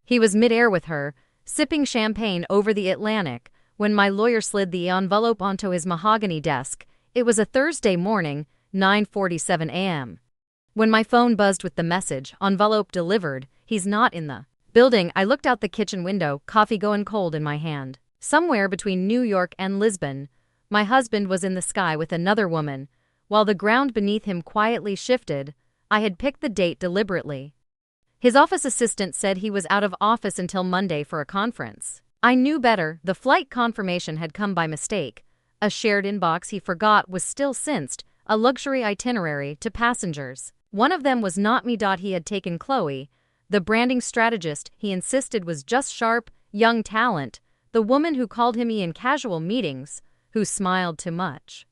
He was midair with her, sipping champagne over the Atlantic, when my lawyer slid the envelope onto his mahogany desk. It was a Thursday morning, 9:47 a.m. When my phone buzzed with the message, "Envelope delivered, he's not in the building," I looked out the kitchen window, coffee going cold in my hand. Somewhere between New York and Lisbon, my husband was in the sky with another woman, while the ground beneath him quietly shifted. I had picked the date deliberately. His office assistant said he was out of office until Monday for a conference. I knew better. The flight confirmation had come by mistake. A shared inbox he forgot was still cinched, a luxury itinerary to passengers. One of them was not me. He had taken Chloe, the branding strategist he insisted was just sharp, young talent, the woman who called him in casual meetings, who smiled too much,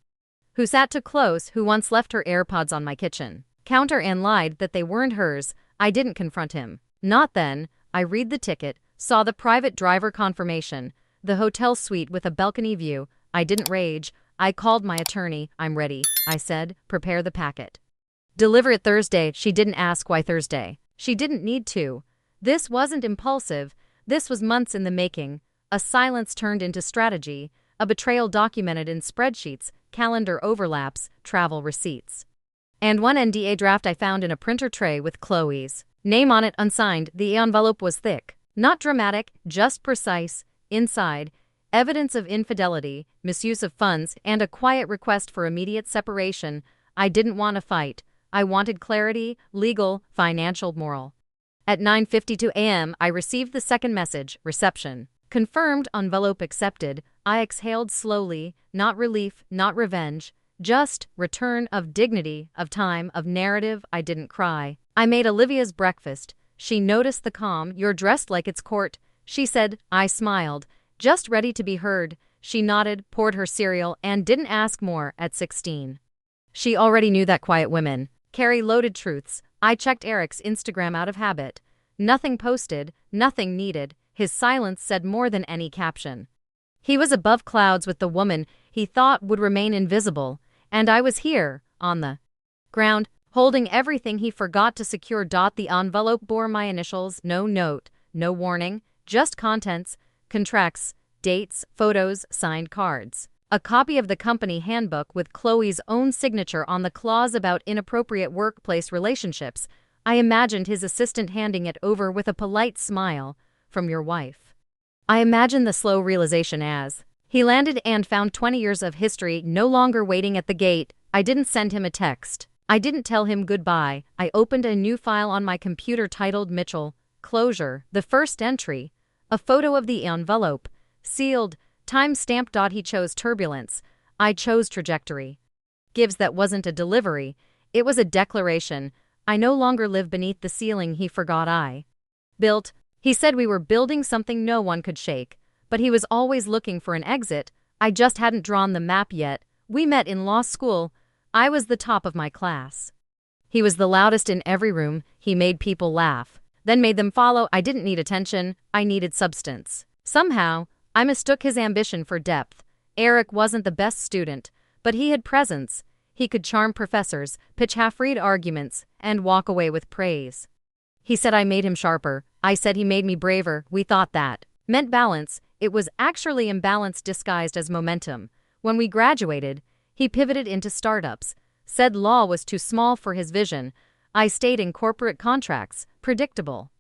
who sat too close, who once left her AirPods on my kitchen counter and lied that they weren't hers. I didn't confront him. Not then. I read the ticket, saw the private driver confirmation, the hotel suite with a balcony view. I didn't rage. I called my attorney. "I'm ready," I said. "Prepare the packet. Deliver it Thursday." She didn't ask why Thursday. She didn't need to. This wasn't impulsive. This was months in the making. A silence turned into strategy, a betrayal documented in spreadsheets, calendar overlaps, travel receipts, and one NDA draft I found in a printer tray with Chloe's name on it, unsigned. The envelope was thick, not dramatic, just precise. Inside, evidence of infidelity, misuse of funds, and a quiet request for immediate separation. I didn't want a fight. I wanted clarity, legal, financial, moral. At 9:52 a.m., I received the second message, reception. Confirmed, envelope accepted. I exhaled slowly, not relief, not revenge, just return of dignity, of time, of narrative. I didn't cry. I made Olivia's breakfast. She noticed the calm. "You're dressed like it's court," she said. I smiled, just ready to be heard. She nodded, poured her cereal, and didn't ask more. At 16. She already knew that quiet women carry loaded truths. I checked Eric's Instagram out of habit. Nothing posted, nothing needed. His silence said more than any caption. He was above clouds with the woman he thought would remain invisible, and I was here, on the ground, holding everything he forgot to secure. The envelope bore my initials, no note, no warning, just contents, contracts, dates, photos, signed cards. A copy of the company handbook with Chloe's own signature on the clause about inappropriate workplace relationships. I imagined his assistant handing it over with a polite smile. "From your wife." I imagined the slow realization as he landed and found 20 years of history no longer waiting at the gate. I didn't send him a text. I didn't tell him goodbye. I opened a new file on my computer titled Mitchell. Closure. The first entry. A photo of the envelope. Sealed. Time-stamped. He chose turbulence. I chose trajectory. Gives. That wasn't a delivery. It was a declaration. I no longer live beneath the ceiling he forgot I built. He said we were building something no one could shake, but he was always looking for an exit. I just hadn't drawn the map yet. We met in law school. I was the top of my class. He was the loudest in every room. He made people laugh, then made them follow. I didn't need attention. I needed substance. Somehow, I mistook his ambition for depth. Eric wasn't the best student, but he had presence. He could charm professors, pitch half-read arguments, and walk away with praise. He said I made him sharper. I said he made me braver. We thought that meant balance. It was actually imbalance disguised as momentum. When we graduated, he pivoted into startups, said law was too small for his vision. I stayed in corporate contracts, predictable,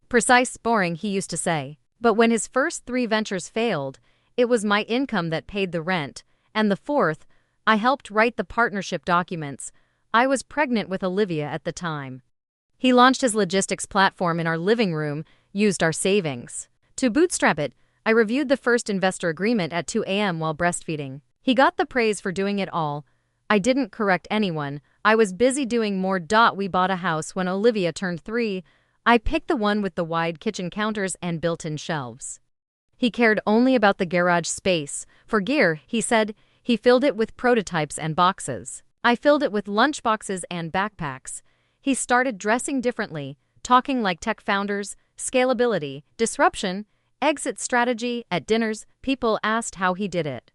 precise, boring, he used to say. But when his first 3 ventures failed, it was my income that paid the rent, and the fourth, I helped write the partnership documents. I was pregnant with Olivia at the time. He launched his logistics platform in our living room, used our savings to bootstrap it. I reviewed the first investor agreement at 2 a.m. while breastfeeding. He got the praise for doing it all. I didn't correct anyone. I was busy doing more. We bought a house when Olivia turned 3. I picked the one with the wide kitchen counters and built-in shelves. He cared only about the garage space. For gear, he said, he filled it with prototypes and boxes. I filled it with lunchboxes and backpacks. He started dressing differently, talking like tech founders, scalability, disruption, exit strategy. At dinners, people asked how he did it.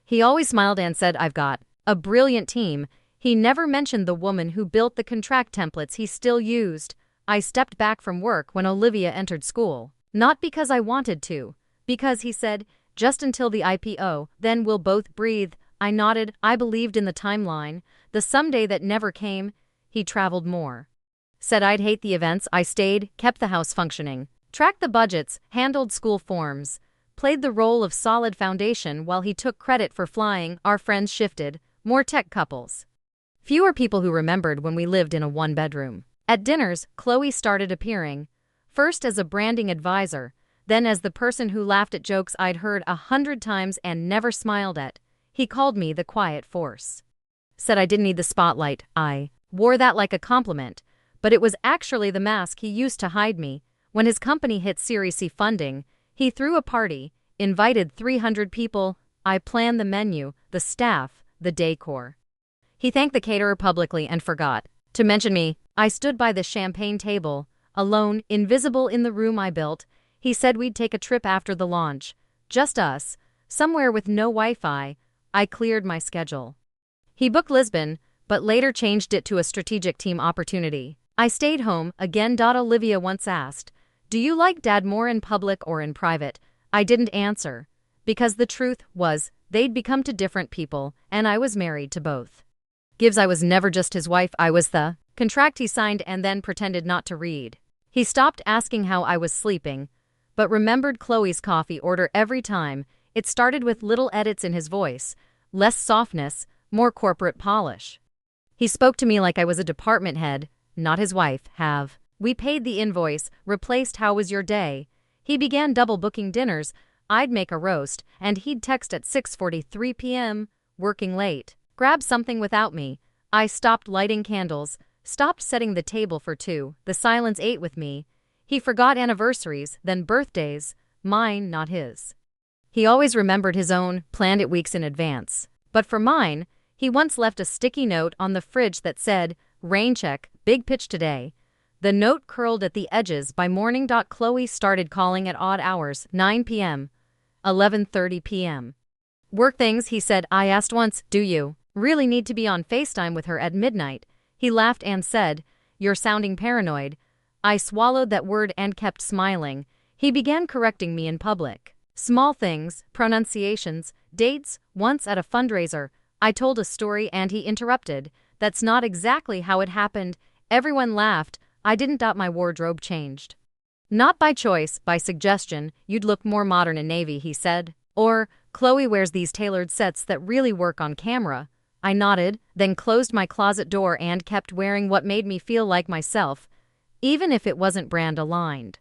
He always smiled and said, "I've got a brilliant team." He never mentioned the woman who built the contract templates he still used. I stepped back from work when Olivia entered school. Not because I wanted to. Because he said, just until the IPO, then we'll both breathe. I nodded. I believed in the timeline, the someday that never came. He traveled more. Said I'd hate the events. I stayed, kept the house functioning, tracked the budgets, handled school forms, played the role of solid foundation while he took credit for flying. Our friends shifted, more tech couples. Fewer people who remembered when we lived in a one-bedroom. At dinners, Chloe started appearing, first as a branding advisor, then as the person who laughed at jokes I'd heard 100 times and never smiled at. He called me the quiet force. Said I didn't need the spotlight. I wore that like a compliment, but it was actually the mask he used to hide me. When his company hit Series C funding, he threw a party, invited 300 people. I planned the menu, the staff, the decor. He thanked the caterer publicly and forgot to mention me. I stood by the champagne table, alone, invisible in the room I built. He said we'd take a trip after the launch. Just us, somewhere with no Wi-Fi. I cleared my schedule. He booked Lisbon, but later changed it to a strategic team opportunity. I stayed home, again. Olivia once asked, do you like Dad more in public or in private? I didn't answer, because the truth was, they'd become two different people, and I was married to both. Gives I was never just his wife, I was the contract he signed and then pretended not to read. He stopped asking how I was sleeping, but remembered Chloe's coffee order every time. It started with little edits in his voice, less softness, more corporate polish. He spoke to me like I was a department head, not his wife. Have we paid the invoice, replaced how was your day? He began double booking dinners. I'd make a roast, and he'd text at 6:43 p.m., working late. Grab something without me. I stopped lighting candles, stopped setting the table for two. The silence ate with me. He forgot anniversaries, then birthdays, mine, not his. He always remembered his own, planned it weeks in advance. But for mine, he once left a sticky note on the fridge that said, rain check, big pitch today. The note curled at the edges. By morning. Chloe started calling at odd hours, 9 p.m., 11:30 p.m. Work things, he said. I asked once, do you really need to be on FaceTime with her at midnight? He laughed and said, you're sounding paranoid. I swallowed that word and kept smiling. He began correcting me in public. Small things, pronunciations, dates. Once at a fundraiser, I told a story and he interrupted. That's not exactly how it happened. Everyone laughed. I didn't. My wardrobe changed. Not by choice, by suggestion. You'd look more modern in navy, he said. Or, Chloe wears these tailored sets that really work on camera. I nodded, then closed my closet door and kept wearing what made me feel like myself, even if it wasn't brand aligned.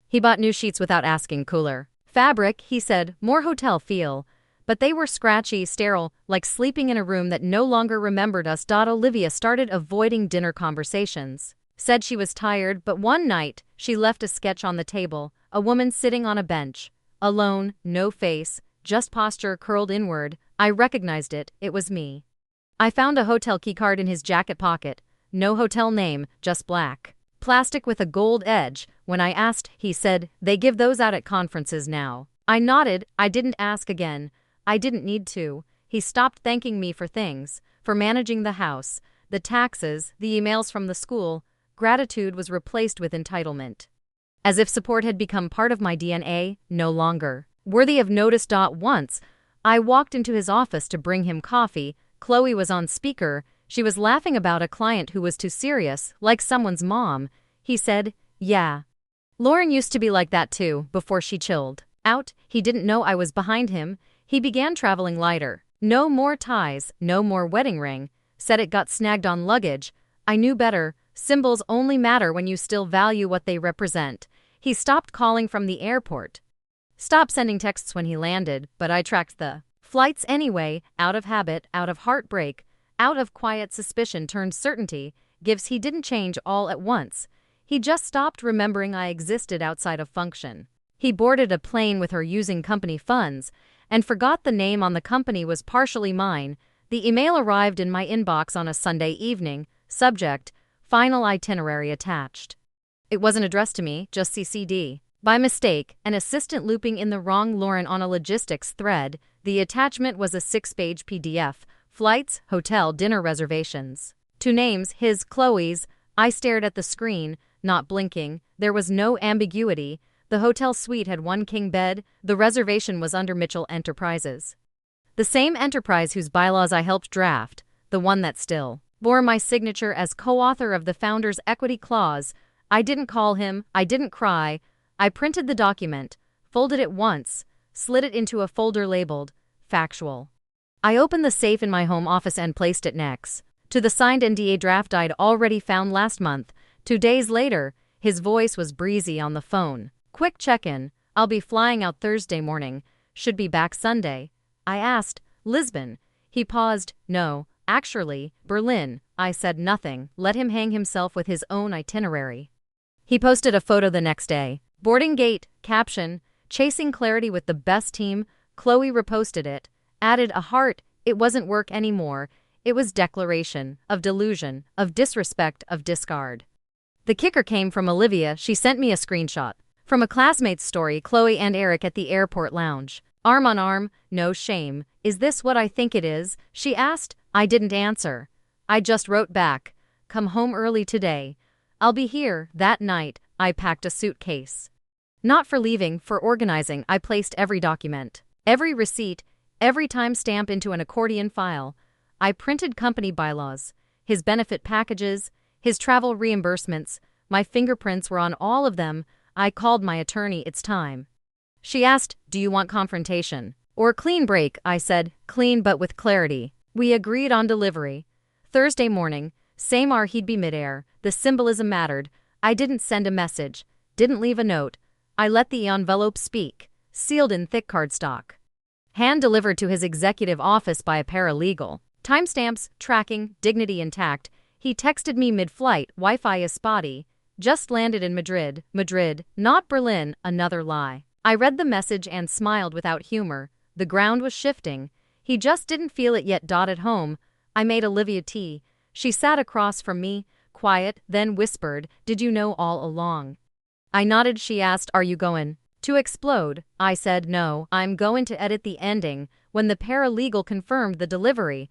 He bought new sheets without asking. Cooler fabric, he said, more hotel feel. But they were scratchy, sterile, like sleeping in a room that no longer remembered us. Olivia started avoiding dinner conversations. Said she was tired, but one night, she left a sketch on the table, a woman sitting on a bench, alone, no face, just posture curled inward. I recognized it. It was me. I found a hotel keycard in his jacket pocket. No hotel name, just black plastic with a gold edge. When I asked, he said, they give those out at conferences now. I nodded. I didn't ask again. I didn't need to. He stopped thanking me for things, for managing the house, the taxes, the emails from the school. Gratitude was replaced with entitlement. As if support had become part of my DNA, no longer worthy of notice. Once, I walked into his office to bring him coffee. Chloe was on speaker. She was laughing about a client who was too serious, like someone's mom. He said, yeah. Lauren used to be like that too, before she chilled out. He didn't know I was behind him. He began traveling lighter. No more ties, no more wedding ring. Said it got snagged on luggage. I knew better. Symbols only matter when you still value what they represent. He stopped calling from the airport. Stopped sending texts when he landed, but I tracked the flights anyway, out of habit, out of heartbreak, out of quiet suspicion turned certainty. Gives he didn't change all at once. He just stopped remembering I existed outside of function. He boarded a plane with her using company funds, and forgot the name on the company was partially mine. The email arrived in my inbox on a Sunday evening. Subject, final itinerary attached. It wasn't addressed to me, just CC'd. By mistake, an assistant looping in the wrong Lauren on a logistics thread. The attachment was a 6-page PDF. Flights, hotel, dinner reservations. 2 names, his, Chloe's. I stared at the screen. not blinking. There was no ambiguity. The hotel suite had one king bed. The reservation was under Mitchell Enterprises. The same enterprise whose bylaws I helped draft, the one that still bore my signature as co-author of the founder's equity clause. I didn't call him, I didn't cry. I printed the document, folded it once, slid it into a folder labeled factual. I opened the safe in my home office and placed it next to the signed NDA draft I'd already found last month. 2 days later, his voice was breezy on the phone. Quick check-in. I'll be flying out Thursday morning. Should be back Sunday. I asked, Lisbon. He paused. No, actually, Berlin. I said nothing. Let him hang himself with his own itinerary. He posted a photo the next day. Boarding gate, caption, chasing clarity with the best team. Chloe reposted it, added a heart. It wasn't work anymore. It was declaration of delusion, of disrespect, of discard. The kicker came from Olivia. She sent me a screenshot from a classmate's story, Chloe and Eric at the airport lounge. Arm on arm, no shame. Is this what I think it is? She asked. I didn't answer. I just wrote back, come home early today. I'll be here. That night, I packed a suitcase. Not for leaving, for organizing. I placed every document, every receipt, every timestamp into an accordion file. I printed company bylaws, his benefit packages, his travel reimbursements. My fingerprints were on all of them. I called my attorney. It's time. She asked, do you want confrontation or clean break? I said, clean but with clarity. We agreed on delivery. Thursday morning, same hour he'd be midair. The symbolism mattered. I didn't send a message, didn't leave a note. I let the envelope speak, sealed in thick cardstock. Hand-delivered to his executive office by a paralegal. Timestamps, tracking, dignity intact. He texted me mid-flight, Wi-Fi is spotty. Just landed in Madrid. Madrid, not Berlin, another lie. I read the message and smiled without humor. The ground was shifting. He just didn't feel it yet. At home, I made Olivia tea. She sat across from me, quiet, then whispered, did you know all along? I nodded. She asked, are you going to explode? I said, no, I'm going to edit the ending. When the paralegal confirmed the delivery,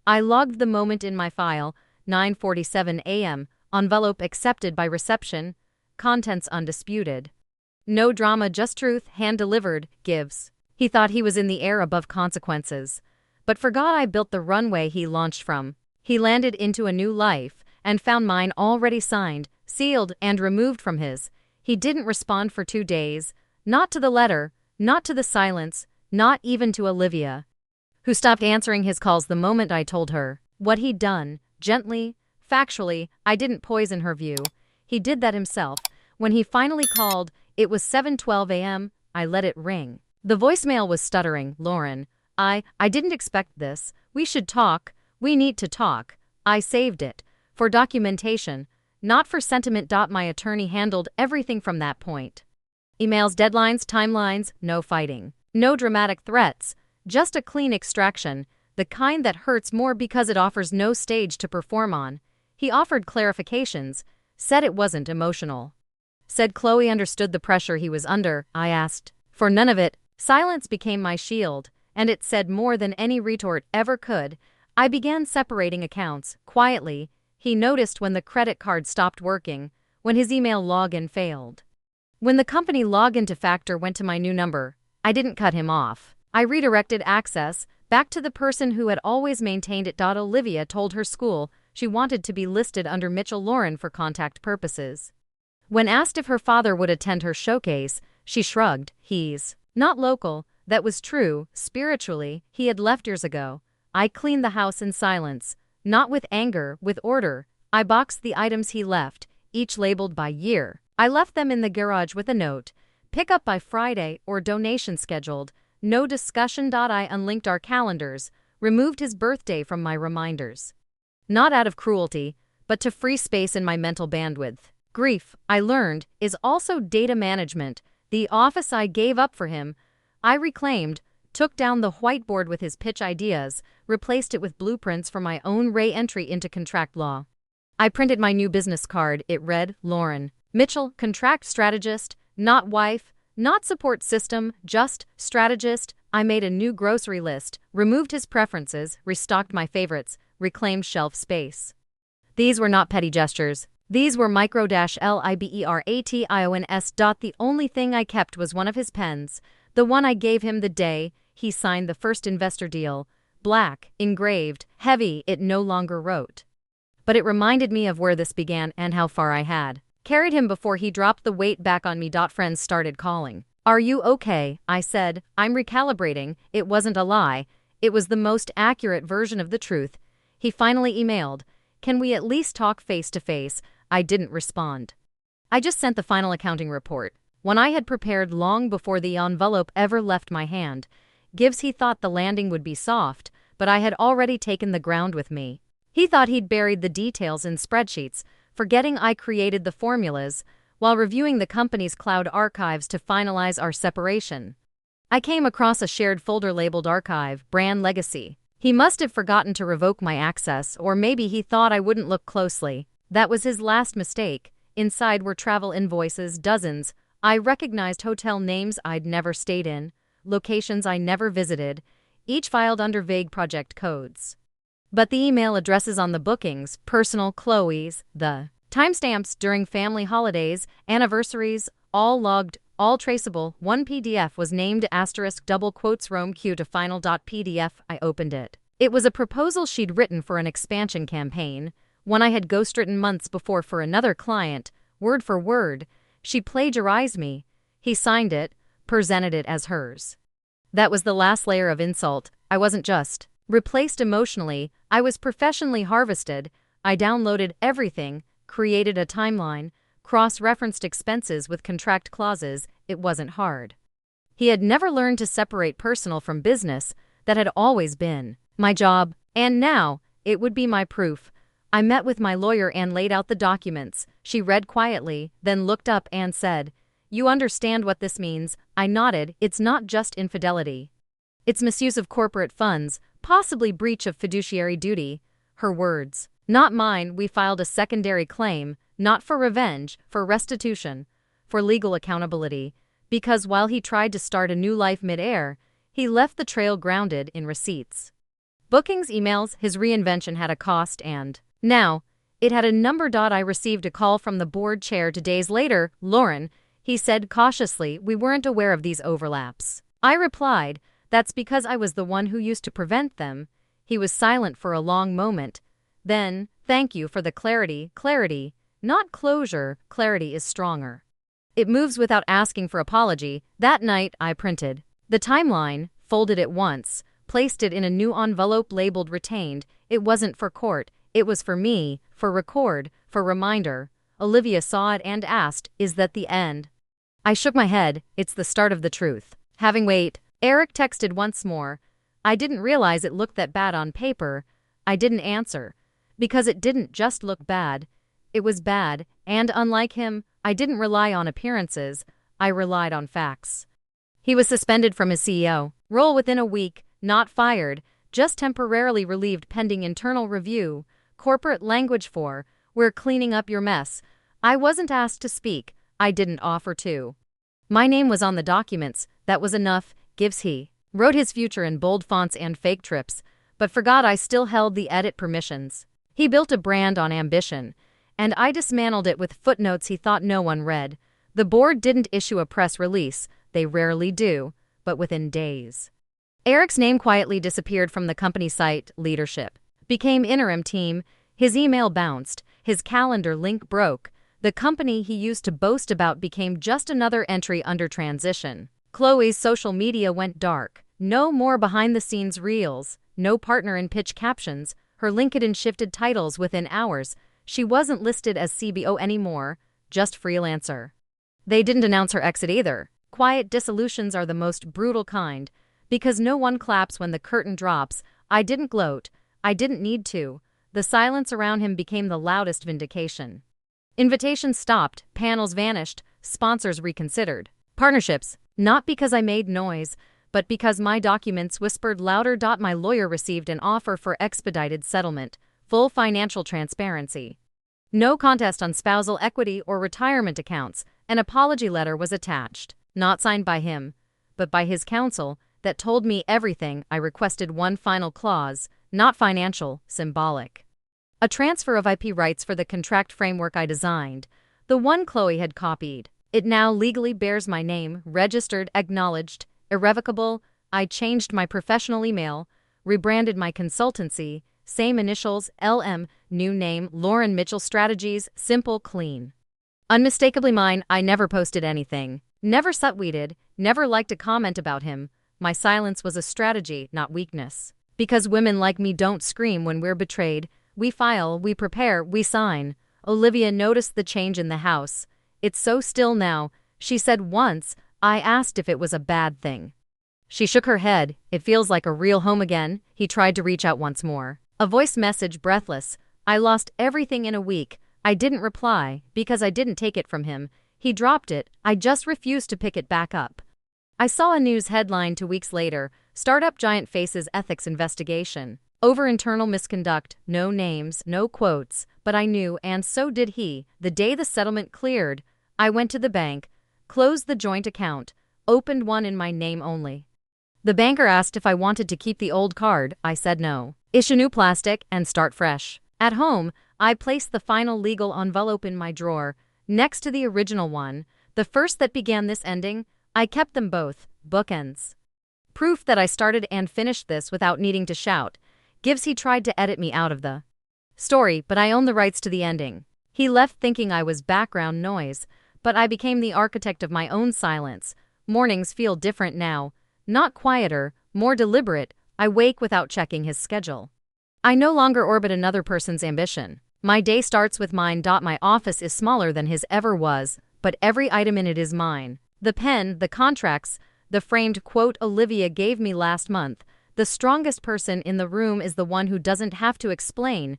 I logged the moment in my file, 9:47 a.m., envelope accepted by reception, contents undisputed. No drama, just truth, hand-delivered, gives. He thought he was in the air above consequences, but forgot I built the runway he launched from. He landed into a new life and found mine already signed, sealed, and removed from his. He didn't respond for 2 days, not to the letter, not to the silence, not even to Olivia, who stopped answering his calls the moment I told her what he'd done. Gently, factually, I didn't poison her view. He did that himself. When he finally called, it was 7:12 a.m. I let it ring. The voicemail was stuttering. Lauren, I didn't expect this. We should talk. We need to talk. I saved it for documentation, not for sentiment. My attorney handled everything from that point. Emails, deadlines, timelines, no fighting. No dramatic threats, just a clean extraction, the kind that hurts more because it offers no stage to perform on. He offered clarifications, said it wasn't emotional. Said Chloe understood the pressure he was under. I asked for none of it. Silence became my shield, and it said more than any retort ever could. I began separating accounts, quietly. He noticed when the credit card stopped working, when his email login failed, when the company login to Factor went to my new number. I didn't cut him off. I redirected access back to the person who had always maintained it. Olivia told her school she wanted to be listed under Mitchell Lauren for contact purposes. When asked if her father would attend her showcase, she shrugged. He's not local. That was true. Spiritually, he had left years ago. I cleaned the house in silence, not with anger, with order. I boxed the items he left, each labeled by year. I left them in the garage with a note, pick up by Friday or donation scheduled. No discussion. I unlinked our calendars, removed his birthday from my reminders. Not out of cruelty, but to free space in my mental bandwidth. Grief, I learned, is also data management. The office I gave up for him, I reclaimed, took down the whiteboard with his pitch ideas, replaced it with blueprints for my own re-entry into contract law. I printed my new business card. It read, Lauren Mitchell, contract strategist, not wife, not support system, just strategist. I made a new grocery list, removed his preferences, restocked my favorites, reclaimed shelf space. These were not petty gestures. These were micro-liberation. The only thing I kept was one of his pens, the one I gave him the day he signed the first investor deal. Black, engraved, heavy, it no longer wrote. But it reminded me of where this began and how far I had carried him before he dropped the weight back on me. Friends started calling. "Are you okay?" I said. "I'm recalibrating." It wasn't a lie. It was the most accurate version of the truth. He finally emailed, "Can we at least talk face to face?" I didn't respond. I just sent the final accounting report, one I had prepared long before the envelope ever left my hand. He thought the landing would be soft, but I had already taken the ground with me. He thought he'd buried the details in spreadsheets, forgetting I created the formulas while reviewing the company's cloud archives to finalize our separation. I came across a shared folder labeled Archive, Brand Legacy. He must have forgotten to revoke my access, or maybe he thought I wouldn't look closely. That was his last mistake. Inside were travel invoices, dozens. I recognized hotel names I'd never stayed in, locations I never visited, each filed under vague project codes. But the email addresses on the bookings, personal, Chloe's, the timestamps during family holidays, anniversaries, all logged, all traceable. One PDF was named *Rome Q to final.pdf. I opened it. It was a proposal she'd written for an expansion campaign, one I had ghostwritten months before for another client, word for word. She plagiarized me. He signed it, presented it as hers. That was the last layer of insult. I wasn't just replaced emotionally, I was professionally harvested. I downloaded everything, created a timeline, cross-referenced expenses with contract clauses. It wasn't hard. He had never learned to separate personal from business. That had always been my job, and now it would be my proof. I met with my lawyer and laid out the documents. She read quietly, then looked up and said, "You understand what this means?" I nodded. "It's not just infidelity. It's misuse of corporate funds, possibly breach of fiduciary duty." Her words, not mine. We filed a secondary claim, not for revenge, for restitution, for legal accountability, because while he tried to start a new life midair, he left the trail grounded in receipts. Bookings, emails, his reinvention had a cost, and now it had a number. I received a call from the board chair 2 days later. "Lauren," he said cautiously, "we weren't aware of these overlaps." I replied, "That's because I was the one who used to prevent them." He was silent for a long moment. Then, "Thank you for the clarity." Clarity, not closure. Clarity is stronger. It moves without asking for apology. That night, I printed the timeline, folded it once, placed it in a new envelope labeled Retained. It wasn't for court. It was for me, for record, for reminder. Olivia saw it and asked, "Is that the end?" I shook my head. "It's the start of the truth." Having wait, Eric texted once more. I didn't realize it looked that bad on paper. I didn't answer. Because it didn't just look bad. It was bad, and unlike him, I didn't rely on appearances. I relied on facts. He was suspended from his CEO role within a week, not fired, just temporarily relieved pending internal review. Corporate language for, "We're cleaning up your mess." I wasn't asked to speak. I didn't offer to. My name was on the documents. That was enough. He wrote his future in bold fonts and fake trips, but forgot I still held the edit permissions. He built a brand on ambition, and I dismantled it with footnotes he thought no one read. The board didn't issue a press release. They rarely do, but within days, Eric's name quietly disappeared from the company site. Leadership became interim team. His email bounced. His calendar link broke. The company he used to boast about became just another entry under transition. Chloe's social media went dark. No more behind-the-scenes reels. No partner in pitch captions. Her LinkedIn shifted titles within hours. She wasn't listed as CBO anymore, just freelancer. They didn't announce her exit either. Quiet dissolutions are the most brutal kind, because no one claps when the curtain drops. I didn't gloat. I didn't need to. The silence around him became the loudest vindication. Invitations stopped, panels vanished, sponsors reconsidered. Partnerships, not because I made noise, but because my documents whispered louder. My lawyer received an offer for expedited settlement, full financial transparency. No contest on spousal equity or retirement accounts. An apology letter was attached, not signed by him, but by his counsel, that told me everything. I requested one final clause, not financial, symbolic. A transfer of IP rights for the contract framework I designed, the one Chloe had copied. It now legally bears my name, registered, acknowledged, irrevocable. I changed my professional email, rebranded my consultancy, same initials, LM, new name, Lauren Mitchell Strategies, simple, clean. Unmistakably mine. I never posted anything, never subtweeted, never liked a comment about him. My silence was a strategy, not weakness. Because women like me don't scream when we're betrayed. We file, we prepare, we sign. Olivia noticed the change in the house. It's so still now, she said once. I asked if it was a bad thing. She shook her head. It feels like a real home again. He tried to reach out once more. A voice message, breathless. I lost everything in a week. I didn't reply, because I didn't take it from him. He dropped it. I just refused to pick it back up. I saw a news headline 2 weeks later. Startup giant faces ethics investigation. Over internal misconduct. No names, no quotes. But I knew, and so did he. The day the settlement cleared, I went to the bank, closed the joint account, opened one in my name only. The banker asked if I wanted to keep the old card. I said no. Issue new plastic and start fresh. At home, I placed the final legal envelope in my drawer, next to the original one, the first that began this ending. I kept them both, bookends. Proof that I started and finished this without needing to shout. Gives he tried to edit me out of the story, but I own the rights to the ending. He left thinking I was background noise, but I became the architect of my own silence. Mornings feel different now, not quieter, more deliberate. I wake without checking his schedule. I no longer orbit another person's ambition. My day starts with mine. My office is smaller than his ever was, but every item in it is mine. The pen, the contracts, the framed quote Olivia gave me last month. The strongest person in the room is the one who doesn't have to explain.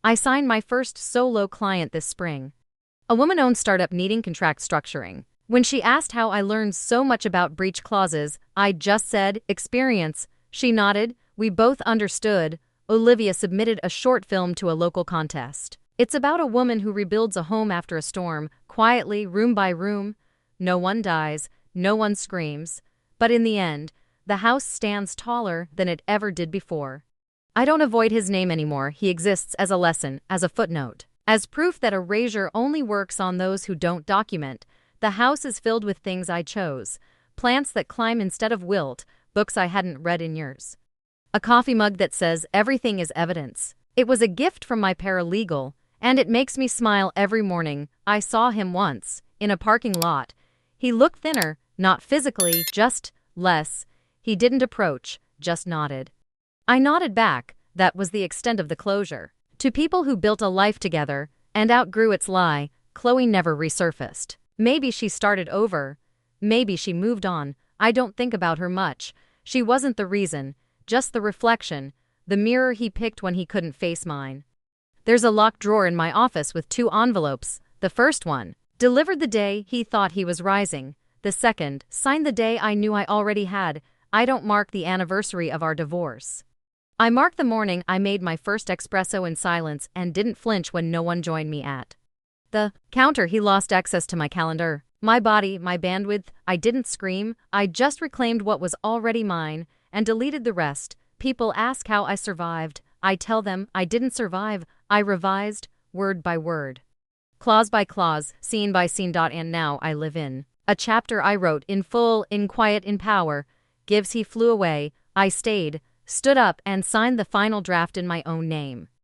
I signed my first solo client this spring. A woman-owned startup needing contract structuring. When she asked how I learned so much about breach clauses, I just said, experience. She nodded. We both understood. Olivia submitted a short film to a local contest. It's about a woman who rebuilds a home after a storm, quietly, room by room. No one dies, no one screams. But in the end, the house stands taller than it ever did before. I don't avoid his name anymore. He exists as a lesson, as a footnote, as proof that erasure only works on those who don't document. The house is filled with things I chose. Plants that climb instead of wilt, books I hadn't read in years. A coffee mug that says everything is evidence. It was a gift from my paralegal, and it makes me smile every morning. I saw him once, in a parking lot. He looked thinner, not physically, just less. He didn't approach, just nodded. I nodded back. That was the extent of the closure. To people who built a life together and outgrew its lie, Chloe never resurfaced. Maybe she started over. Maybe she moved on. I don't think about her much. She wasn't the reason, just the reflection, the mirror he picked when he couldn't face mine. There's a locked drawer in my office with 2 envelopes. The first one, delivered the day he thought he was rising. The second, signed the day I knew I already had. I don't mark the anniversary of our divorce. I marked the morning I made my first espresso in silence and didn't flinch when no one joined me at the counter. He lost access to my calendar, my body, my bandwidth. I didn't scream. I just reclaimed what was already mine and deleted the rest. People ask how I survived. I tell them I didn't survive. I revised, word by word, clause by clause, scene by scene. And now I live in a chapter I wrote in full, in quiet, in power. Gives he flew away. I stayed, stood up, and signed the final draft in my own name.